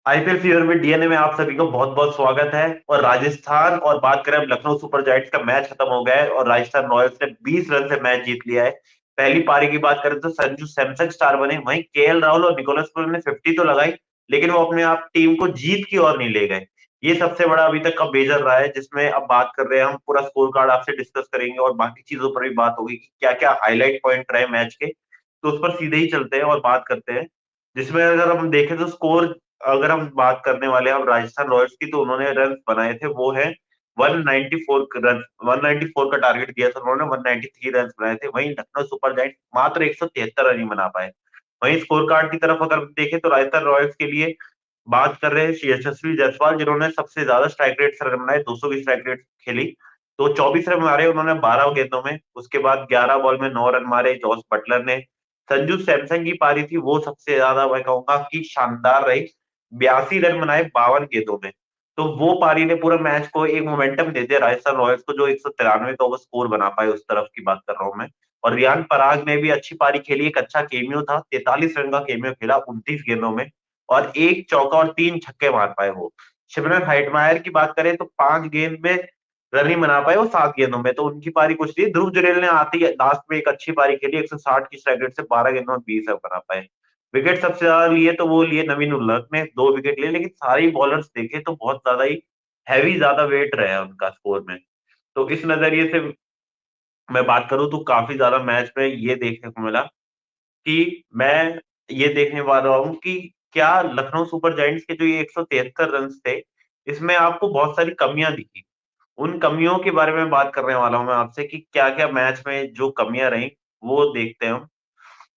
IPL fever में DNA में आप सभी को बहुत बहुत स्वागत है। और राजस्थान और बात करें अब लखनऊ सुपर जायंट्स का मैच खत्म हो गया है और राजस्थान रॉयल्स ने 20 रन से मैच जीत लिया है। पहली पारी की बात करें तो संजू सैमसन स्टार बने, वहीं केएल राहुल और निकोलस पुरन ने 50 तो लगाई, लेकिन वो अपने आप टीम को जीत की ओर नहीं ले गए। ये सबसे बड़ा अभी तक का मेजर रहा है, जिसमें अब बात कर रहे हैं हम, पूरा स्कोर कार्ड आपसे डिस्कस करेंगे और बाकी चीजों पर भी बात होगी कि क्या क्या हाईलाइट पॉइंट रहे मैच के। तो उस पर सीधे ही चलते हैं और बात करते हैं। जिसमें अगर हम देखें तो स्कोर, अगर हम बात करने वाले हैं अब राजस्थान रॉयल्स की, तो उन्होंने रन बनाए थे वो है 194 रन। 194 का टारगेट दिया था उन्होंने, 193 रन बनाए थे। वहीं लखनऊ सुपर जायंट्स मात्र 173 रन ही बना पाए। वहीं स्कोर कार्ड की तरफ अगर देखें तो राजस्थान रॉयल्स के लिए बात कर रहे हैं यशस्वी जायसवाल, जिन्होंने सबसे ज्यादा स्ट्राइक रेट से रन बनाए, 200 की स्ट्राइक रेट खेली। तो 24 रन मारे उन्होंने 12 गेंदों में। उसके बाद 11 बॉल में 9 रन मारे जॉस बटलर ने। संजू सैमसन की पारी थी, वो सबसे ज्यादा मैं कहूंगा कि शानदार रही। 82 रन बनाए 52 गेंदों में। तो वो पारी ने पूरा मैच को एक मोमेंटम दे दिया राजस्थान रॉयल्स को, जो 193 का वो स्कोर बना पाए, उस तरफ की बात कर रहा हूं मैं। और रियान पराग ने भी अच्छी पारी खेली, एक अच्छा केमियो था, 43 रन का केमियो खेला 29 गेंदों में। और एक चौका और 3 छक्के मार पाए वो। शिमरन हाइटमायर की बात करें तो 5 गेंद में रन ही बना पाए वो, 7 गेंदों में, तो उनकी पारी कुछ थी। ध्रुव जुरेल ने आती है लास्ट में एक अच्छी पारी खेली, 160 की स्ट्राइक रेट से 12 गेंदों में 20 रन बना पाए। विकेट सबसे ज्यादा लिए तो वो लिए नवीन उल हक ने, 2 विकेट लिए, लेकिन सारे बॉलर्स देखे तो बहुत ज्यादा ही हैवी, ज्यादा वेट रहे उनका स्कोर में। तो इस नजरिए से मैं बात करूं तो काफी ज्यादा मैच में ये देखने को मिला कि मैं ये देखने वाला हूँ कि क्या लखनऊ सुपर जायंट्स के जो ये 173 रन थे, इसमें आपको बहुत सारी कमियां दिखी। उन कमियों के बारे में बात करने वाला हूं मैं आपसे कि क्या क्या मैच में जो कमियां रही, वो देखते हैं हम।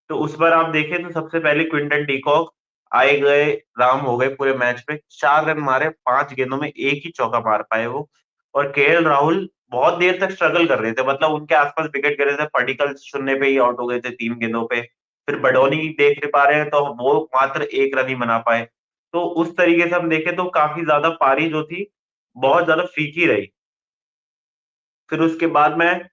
तो उस पर आप देखें तो सबसे पहले क्विंटन डीकॉक आए गए राम हो गए पूरे मैच में, 4 रन मारे 5 गेंदों में, एक ही चौका मार पाए वो। और केएल राहुल बहुत देर तक स्ट्रगल कर रहे थे, मतलब उनके आसपास विकेट गिरे थे, पडिक्कल शून्य पे ही आउट हो गए थे 3 गेंदों पे। फिर बडोनी देख पा रहे हैं तो वो मात्र 1 रन ही बना पाए। तो उस तरीके से हम देखें तो काफी ज्यादा पारी जो थी, बहुत ज्यादा फीकी रही। फिर उसके बाद में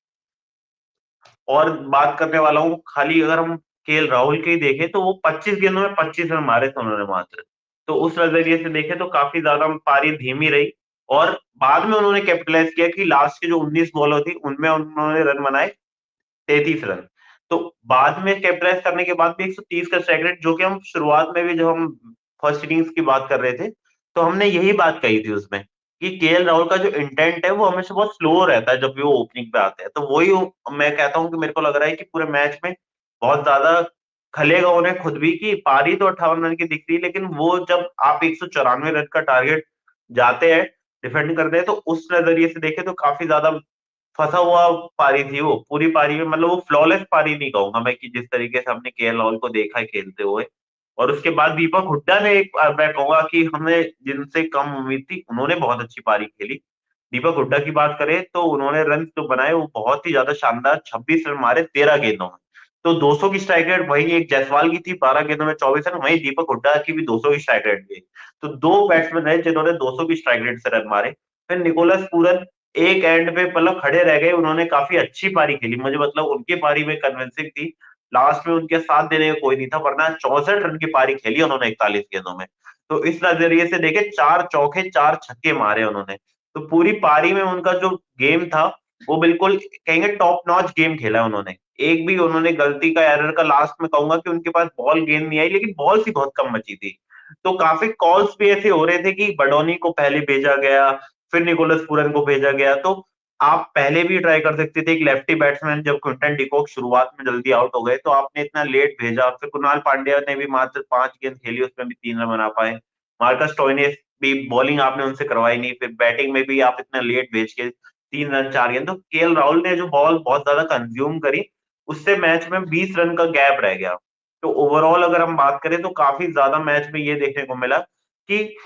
और बात करने वाला हूँ, खाली अगर हम केएल राहुल के ही देखें तो वो 25 गेंदों में 25 रन मारे थे उन्होंने मात्र। तो उस नजरिए से देखें तो काफी ज्यादा पारी धीमी रही। और बाद में उन्होंने कैपिटलाइज किया कि लास्ट की जो 19 बॉल थी उनमें उन्होंने रन बनाए 33 रन। तो बाद में कैपिटलाइज करने के बाद भी 130 का स्ट्राइक रेट, जो कि हम शुरुआत में भी जब हम फर्स्ट इनिंग्स की बात कर रहे थे, तो हमने यही बात कही थी उसमें कि केएल राहुल का जो इंटेंट है वो हमेशा बहुत स्लो रहता है जब भी वो ओपनिंग पे आते हैं। तो वही मैं कहता हूँ कि मेरे को लग रहा है कि पूरे मैच में बहुत ज्यादा खलेगा उन्हें खुद भी, कि पारी तो 58 रन की दिख रही है, लेकिन वो जब आप 194 रन का टारगेट जाते हैं, डिफेंड करते हैं, तो उस नजरिए से देखें तो काफी ज्यादा फंसा हुआ पारी थी वो पूरी पारी में। मतलब वो फ्लॉलेस पारी नहीं कहूंगा मैं, कि जिस तरीके से हमने केएल राहुल को देखा है खेलते हुए। और उसके बाद दीपक हुड्डा ने एक, मैं कहूंगा कि हमें जिनसे कम उम्मीद थी, उन्होंने बहुत अच्छी पारी खेली। दीपक हुड्डा की बात करें तो उन्होंने रन जो बनाए वो बहुत ही ज्यादा शानदार, 26 रन मारे 13 गेंदों में। तो 200 की स्ट्राइक रेट वही एक जायसवाल की थी, 12 गेंदों में 24 रन, वही दीपक हुड्डा की भी 200 की स्ट्राइक रेट थी। तो दो बैट्समैन रहे जिन्होंने 200 की स्ट्राइक रेट से रन मारे। फिर निकोलस पूरन एक एंड पे मतलब खड़े रह गए, उन्होंने काफी अच्छी पारी खेली, मुझे मतलब उनकी पारी में कन्विंसिंग थी। लास्ट में उनके साथ देने का कोई नहीं था, वरना 64 रन की पारी खेली उन्होंने 41 गेंदों में। तो इस नजरिए से देखे, 4 चौके 4 छक्के मारे उन्होंने। तो पूरी पारी में उनका जो गेम था, वो बिल्कुल कहेंगे टॉप नॉच गेम खेला उन्होंने। एक भी उन्होंने गलती का, एरर का, लास्ट में कहूंगा कि उनके पास बॉल गेंद नहीं आई, लेकिन बॉल्स ही बहुत कम बची थी। तो काफी कॉल्स भी ऐसे हो रहे थे कि बडोनी को पहले भेजा गया, फिर निकोलस पूरन को भेजा गया। तो आप पहले भी ट्राई कर सकते थे, एक लेफ्टी बैट्समैन जब क्विंटन डिकॉक शुरुआत में जल्दी आउट हो गए, तो आपने इतना लेट भेजा। फिर कुणाल पांड्या ने भी मात्र 5 गेंद खेली, उसमें भी 3 रन बना पाए। मार्कस स्टोइनिस भी, बॉलिंग आपने उनसे करवाई नहीं, फिर बैटिंग में भी आप इतना लेट भेज के 3 रन 4 गेंद। तो केएल राहुल ने जो बॉल बहुत ज्यादा कंज्यूम करी, उससे मैच में 20 रन का गैप रह गया। तो ओवरऑल अगर हम बात करें तो काफी ज्यादा मैच में ये देखने को मिला कि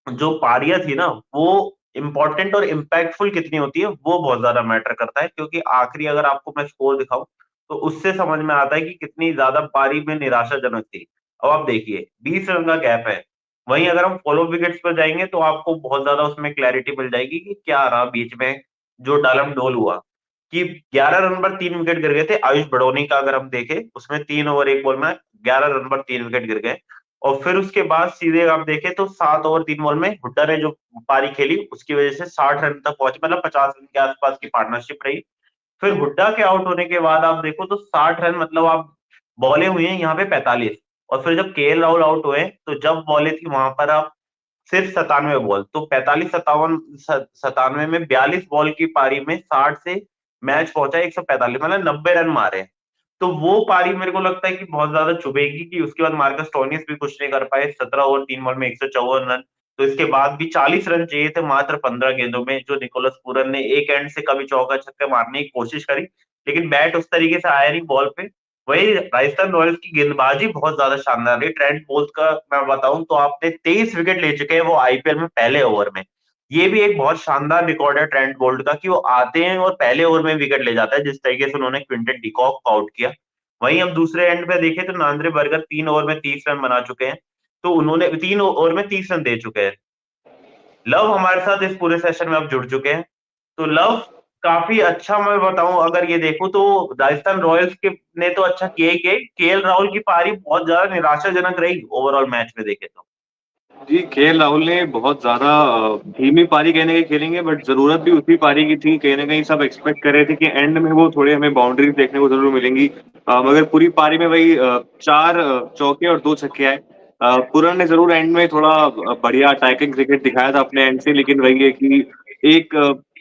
जो पारियां थी ना, वो इंपॉर्टेंट और इम्पैक्टफुल कितनी होती है वो बहुत ज्यादा मैटर करता है। क्योंकि आखिरी अगर आपको मैं स्कोर दिखाऊं तो उससे समझ में आता है कि कितनी ज्यादा पारी में निराशाजनक थी। अब आप देखिए 20 रन का गैप है। वहीं अगर हम फॉलो विकेट्स पर जाएंगे तो आपको बहुत ज्यादा उसमें क्लैरिटी मिल जाएगी कि क्या रहा बीच में जो डालम डोल हुआ। कि 11 रन पर 3 विकेट गिर गए थे आयुष बड़ोनी का, अगर हम देखें उसमें 3 ओवर 1 बॉल में 11 रन पर 3 विकेट गिर गए। और फिर उसके बाद सीधे आप देखें तो 7 ओवर 3 बॉल में हुड्डा ने जो पारी खेली उसकी वजह से 60 रन तक पहुंचे, मतलब 50 रन के आसपास की पार्टनरशिप रही। फिर हुड्डा के आउट होने के बाद आप देखो तो 60 रन, मतलब आप बॉलें हुई हैं यहाँ पे 45। और फिर जब केएल राहुल आउट हुए तो जब बॉलें थी वहां पर आप सिर्फ 97 बॉल, तो 45 57 में 42 बॉल की पारी में 60 से मैच पहुंचा 145, मतलब 90 रन मारे। तो वो पारी मेरे को लगता है कि बहुत ज्यादा चुभेगी, कि उसके बाद मार्कस स्टोइनिस भी कुछ नहीं कर पाए, 17 ओवर 3 बॉल में 154 रन। तो इसके बाद भी 40 रन चाहिए थे मात्र 15 गेंदों में, जो निकोलस पूरन ने एक एंड से कभी चौका छक्का मारने की कोशिश करी, लेकिन बैट उस तरीके से आया नहीं बॉल पे। वही राजस्थान रॉयल्स की गेंदबाजी बहुत ज्यादा शानदार रही। ट्रेंट बोल्ट का मैं बताऊं तो आपने 23 विकेट ले चुके हैं वो आईपीएल में पहले ओवर में। ये भी एक बहुत शानदार रिकॉर्ड है ट्रेंट बोल्ट का, कि वो आते हैं और पहले ओवर में विकेट ले जाता है, जिस तरीके से उन्होंने क्विंटन डिकॉक को आउट किया। वहीं हम दूसरे एंड पे देखें तो नांद्रे बर्गर 3 ओवर में 30 रन बना चुके हैं, तो उन्होंने 3 ओवर में 30 रन दे चुके हैं। लव हमारे साथ इस पूरे सेशन में अब जुड़ चुके हैं। तो लव, काफी अच्छा मैं बताऊं अगर ये देखूं तो राजस्थान रॉयल्स के ने तो अच्छा किया ही किया, केएल राहुल की पारी बहुत ज्यादा निराशाजनक रही ओवरऑल मैच में देखे तो। जी, केएल राहुल ने बहुत ज़्यादा धीमी पारी कहने की खेलेंगे, बट ज़रूरत भी उसी पारी की थी। कहीं न कहीं सब एक्सपेक्ट कर रहे थे कि एंड में वो थोड़े हमें बाउंड्रीज़ देखने को ज़रूर मिलेंगी। मगर पूरी पारी में वही 4 चौके और 2 छक्के आए। पूरन ने ज़रूर एंड में थोड़ा बढ़िया अटैकिंग क्रिकेट दिखाया था अपने एंड से, लेकिन वही है कि एक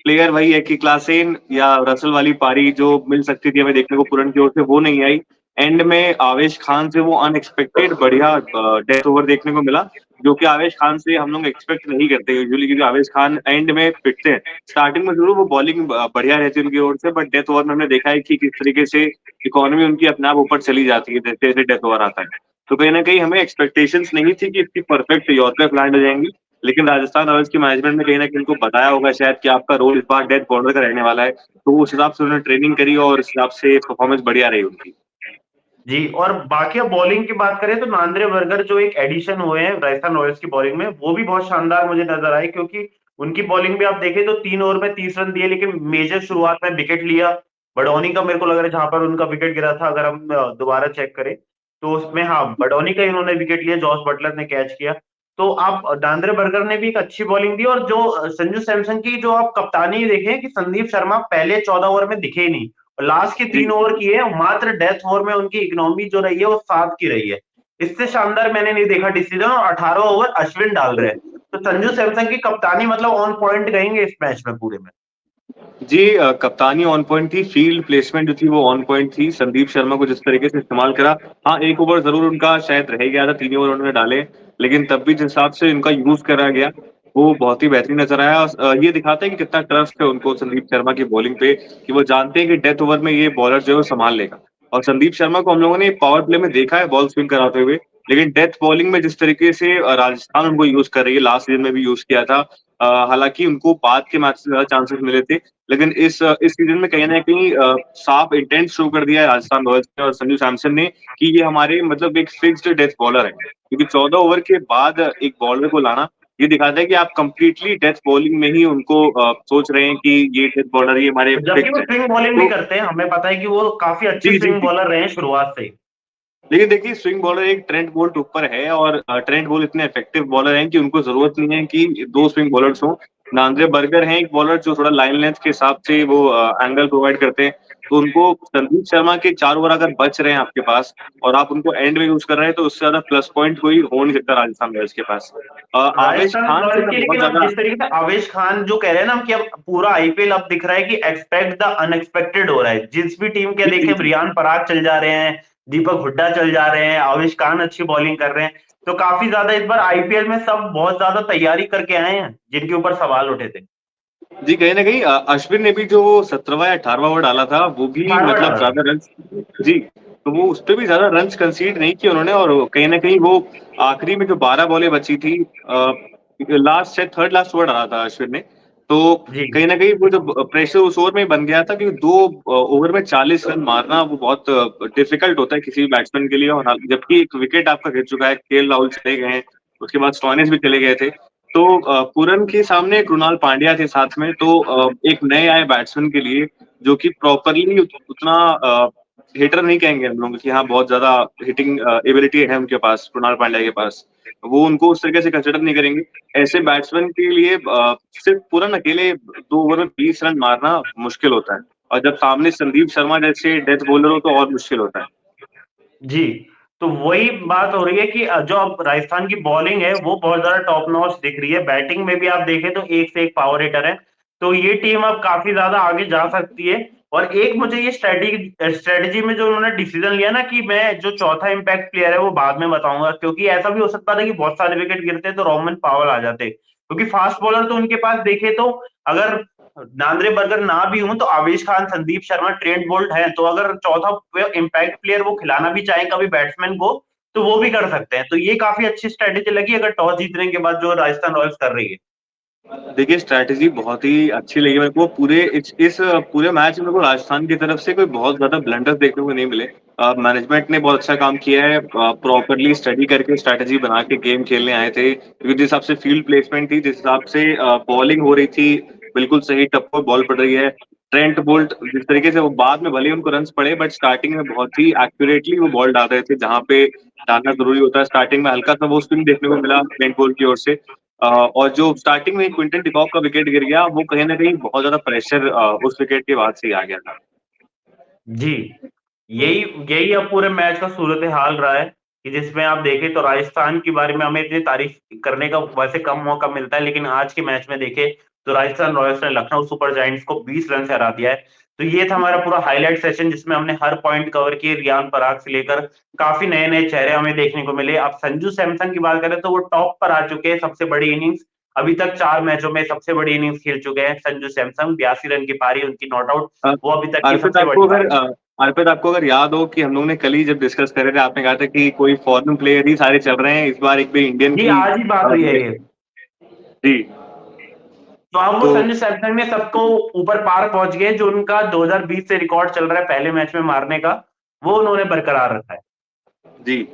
प्लेयर वही है कि क्लासेन या रसल वाली पारी जो मिल सकती थी हमें देखने को पूरन की ओर से, वो नहीं आई। एंड में आवेश खान से वो अनएक्सपेक्टेड बढ़िया डेथ ओवर देखने को मिला, जो कि आवेश खान से हम लोग एक्सपेक्ट नहीं करते यूजुअली, क्योंकि आवेश खान एंड में पिटते हैं। स्टार्टिंग में जरूर वो बॉलिंग बढ़िया रहती है उनकी ओर से, बट डेथ ओवर में हमने देखा है कि किस तरीके से इकोनॉमी उनकी अपने आप ऊपर चली जाती है जैसे जैसे डेथ ओवर आता है। तो कहीं ना कहीं हमें एक्सपेक्टेशंस नहीं थी कि इसकी परफेक्ट यूरोपीय प्लान हो जाएंगी, लेकिन राजस्थान रॉयल्स की मैनेजमेंट ने कहीं ना कहीं उनको बताया होगा शायद कि आपका रोल इस बार डेथ बॉलर का रहने वाला है, तो उस हिसाब से उन्होंने ट्रेनिंग करी और उस हिसाब से परफॉर्मेंस बढ़िया रही उनकी। जी, और बाकी अब बॉलिंग की बात करें तो नांद्रे बर्गर जो एक एडिशन हुए हैं राजस्थान रॉयल्स की बॉलिंग में, वो भी बहुत शानदार मुझे नजर आए, क्योंकि उनकी बॉलिंग भी आप देखें तो 3 ओवर में 30 रन दिए, लेकिन मेजर शुरुआत में विकेट लिया बडौनी का, मेरे को लग रहा है जहां पर उनका विकेट गिरा था, अगर हम दोबारा चेक करें तो उसमें हाँ बडौनी का इन्होंने विकेट लिया, जॉस बटलर ने कैच किया। तो आप नांद्रे बर्गर ने भी एक अच्छी बॉलिंग दी, और जो संजू सैमसन की जो आप कप्तानी देखें कि संदीप शर्मा पहले 14 ओवर में दिखे ही नहीं, और लास्ट के जी 3 ओवर किए, मात्र डेथ ओवर में उनकी इकोनॉमी जो रही है वो 7 की रही है। इससे शानदार मैंने नहीं देखा डिसीजन, और 18 ओवर अश्विन डाल रहे हैं। तो संजू सैमसन की कप्तानी मतलब ऑन पॉइंट कहेंगे इस मैच में पूरे में। जी, कप्तानी ऑन पॉइंट थी, फील्ड प्लेसमेंट जो थी वो ऑन पॉइंट थी। संदीप शर्मा को जिस तरीके से इस्तेमाल करा, हाँ एक ओवर जरूर उनका शायद रह गया था, 3 ओवर उन्होंने डाले, लेकिन तब भी जिस हिसाब से उनका यूज करा गया वो बहुत ही बेहतरीन नजर आया। ये दिखाता है कि कितना ट्रस्ट है उनको संदीप शर्मा की बॉलिंग पे, कि वो जानते हैं कि डेथ ओवर में ये बॉलर जो है वो संभाल लेगा। और संदीप शर्मा को हम लोगों ने पावर प्ले में देखा है बॉल स्विंग कराते हुए, लेकिन डेथ बॉलिंग में जिस तरीके से राजस्थान उनको यूज कर रही है, लास्ट सीजन में भी यूज किया था। हालांकि उनको बाद के मैच से ज्यादा चांसेस मिले थे, लेकिन इस सीजन में कहीं ना कहीं साफ इंटेंट शो कर दिया है राजस्थान रॉयल्स ने और संजू सैमसन ने, कि ये हमारे मतलब एक फिक्स्ड डेथ बॉलर है। क्योंकि 14 ओवर के बाद एक बॉलर को लाना ये दिखाता है कि आप कंप्लीटली डेथ बॉलिंग में ही उनको सोच रहे हैं कि ये डेथ बॉलर ये हमारे जबकि फिक्स वो है। स्विंग बॉलिंग भी तो करते हैं, हमें पता है कि वो काफी अच्छे जी जी स्विंग जी, बॉलर रहे हैं शुरुआत से ही। लेकिन देखिए स्विंग बॉलर एक ट्रेंट बोल्ट ऊपर है, और ट्रेंट बोल्ट इतने इफेक्टिव बॉलर हैं कि उनको जरूरत नहीं है कि दो स्विंग बॉलर्स हों। नांद्रे बर्गर हैं एक बॉलर जो थोड़ा लाइन लेंथ के हिसाब से वो एंगल प्रोवाइड करते हैं। तो उनको संदीप शर्मा के 4 ओवर अगर बच रहे हैं आपके पास और आप उनको एंड में यूज कर रहे हैं, तो उससे ज्यादा प्लस पॉइंट कोई हो नहीं सकता राजस्थान रॉयल्स के पास। आवेश राजस्थान खान से रॉयल्स मैं की, बहुत लेकिन अब ज्यादा। जिस तरीके से आवेश खान जो कह रहे हैं ना कि अब पूरा आईपीएल अब दिख रहा है कि एक्सपेक्ट द अनएक्सपेक्टेड हो रहा है, जिस भी टीम के जी जी देखें जी, रियान पराग चल जा रहे हैं, दीपक हुड्डा चल जा रहे हैं, आवेश खान अच्छी बॉलिंग कर रहे हैं। तो काफी ज्यादा इस बार आईपीएल में सब बहुत ज्यादा तैयारी करके आए हैं, जिनके ऊपर सवाल उठे थे। जी कहीं ना कहीं अश्विन ने भी जो 17वां या 18वां ओवर डाला था वो भी फारवर्ड आ मतलब रहा ज्यादा रन। जी, तो वो उस पर भी ज्यादा रन कंसीड नहीं किए उन्होंने, और कहीं ना कहीं वो आखिरी में जो 12 बॉलें बची थी, लास्ट शायद थर्ड लास्ट ओवर डाला था अश्विन ने। तो जी। कहीं ना कहीं वो जो प्रेशर उस ओवर में ही बन गया था, क्योंकि 2 ओवर में 40 रन मारना वो बहुत डिफिकल्ट होता है किसी भी बैट्समैन के लिए। और जबकि एक विकेट आपका गिर चुका है, केएल राहुल चले गए हैं, उसके बाद स्टॉइनिस भी चले गए थे, तो पूरन के सामने कृणाल पांड्या थे साथ में। तो एक नए आए बैट्समैन के लिए जो कि प्रॉपरली उतना हिटर नहीं कहेंगे हम लोग कि हाँ बहुत ज्यादा हिटिंग एबिलिटी है उनके पास, कृणाल पांड्या के पास, वो उनको उस तरीके से कंसिडर नहीं करेंगे। ऐसे बैट्समैन के लिए सिर्फ पूरन अकेले 2 ओवर में 20 रन मारना मुश्किल होता है, और जब सामने संदीप शर्मा जैसे डेथ बॉलर हो तो और मुश्किल होता है। जी, तो वही बात हो रही है कि जो अब राजस्थान की बॉलिंग है वो बहुत ज्यादा टॉप नॉच दिख रही है। बैटिंग में भी आप देखें तो एक से एक पावर हिटर है, तो ये टीम अब काफी ज्यादा आगे जा सकती है। और एक मुझे ये स्ट्रेटेजी में जो उन्होंने डिसीजन लिया ना कि मैं जो चौथा इम्पैक्ट प्लेयर है वो बाद में बताऊंगा, क्योंकि ऐसा भी हो सकता था कि बहुत सारे विकेट गिरते तो रोहमन पावल आ जाते, क्योंकि फास्ट बॉलर तो उनके पास देखे तो अगर नांद्रे बर्गर ना भी हूं तो आवेश खान, संदीप शर्मा, ट्रेंट बोल्ट है, तो अगर चौथा इम्पैक्ट प्लेयर वो खिलाना भी चाहे कभी बैट्समैन को तो वो भी कर सकते हैं। तो ये काफी अच्छी स्ट्रेटेजी लगी अगर टॉस जीतने के बाद जो राजस्थान रॉयल्स कर रही है। देखिए स्ट्रैटेजी बहुत ही अच्छी लगी मेरे को। पूरे इस पूरे मैच में मेरे को राजस्थान की तरफ से कोई बहुत ज्यादा ब्लंडर्स देखने को नहीं मिले। मैनेजमेंट ने बहुत अच्छा काम किया है, प्रॉपरली स्टडी करके स्ट्रैटेजी बना के गेम खेलने आए थे, क्योंकि जिस हिसाब से फील्ड प्लेसमेंट थी, जिस हिसाब से बॉलिंग हो रही थी, बिल्कुल सही टप्पो बॉल पड़ रही है। ट्रेंट बोल्ट जिस तरीके से वो बाद में भले ही उनको रन पड़े, बट स्टार्टिंग में बहुत ही एक्यूरेटली वो बॉल डाल रहे थे जहां पे डालना जरूरी होता है। स्टार्टिंग में हल्का सा वो स्पिन देखने को मिला ट्रेंट बोल्ट की ओर से। और जो स्टार्टिंग में क्विंटन डिकॉक का विकेट गिर गया, वो कहीं ना कहीं बहुत ज्यादा प्रेशर उस विकेट के बाद से ही आ गया था। जी, यही यही अब पूरे मैच का सूरत हाल रहा है कि जिसमें आप देखें तो राजस्थान के बारे में हमें इतनी तारीफ करने का वैसे कम मौका मिलता है, लेकिन आज के मैच में देखें तो राजस्थान रॉयल्स ने लखनऊ सुपर जायंट्स को 20 रन से हरा दिया है। तो ये था हमारा पूरा हाईलाइट सेशन जिसमें हमने हर पॉइंट कवर किए, रियान पराग से लेकर काफी नए नए चेहरे हमें देखने को मिले। अब संजू सैमसन की बात करें तो वो टॉप पर आ चुके हैं, सबसे बड़ी इनिंग्स अभी तक 4 मैचों में सबसे बड़ी इनिंग्स खेल चुके हैं संजू सैमसन, 82 रन की पारी उनकी नॉट आउट, अ, वो अभी तक की अर्पित सबसे आपको बड़ी अगर पारी। अर्पित आपको अगर याद हो कि हम लोग ने कल ही जब डिस्कस कर रहे थे, आपने कहा था कि कोई फॉरेन प्लेयर ही सारे चल रहे हैं, इस बार एक भी इंडियन जी, की आज ही बात हुई है ये। जी। तो अब वो तो संजू सैमसन में सबको ऊपर पार पहुंच गए, जो उनका 2020 से रिकॉर्ड चल रहा है पहले मैच में मारने का, वो उन्होंने बरकरार रखा है। जी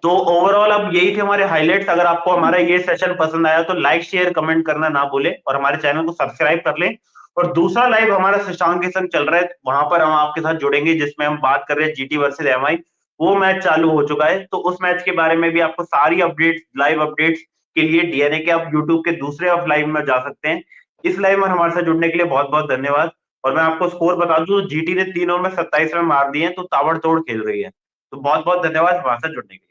तो ओवरऑल अब यही थे हमारे हाइलाइट्स। अगर आपको हमारा ये सेशन पसंद आया तो लाइक शेयर कमेंट करना ना भूलें और हमारे चैनल को सब्सक्राइब कर लें। और दूसरा लाइव हमारा शशांक के संग चल रहा है, वहां पर हम आपके साथ जुड़ेंगे जिसमें हम बात कर रहे हैं जीटी वर्सेस एमआई। वो मैच चालू हो चुका है, तो उस मैच के बारे में भी आपको सारी अपडेट्स, लाइव अपडेट्स के लिए डीएनए के आप यूट्यूब के दूसरे ऑफ लाइव में जा सकते हैं। इस लाइव में हमारे साथ जुड़ने के लिए बहुत बहुत धन्यवाद। और मैं आपको स्कोर बता दूं, जीटी ने 3 ओवर में 27 रन मार दिए हैं, तो ताबड़तोड़ खेल रही है। तो बहुत बहुत धन्यवाद हमारे साथ जुड़ने के लिए।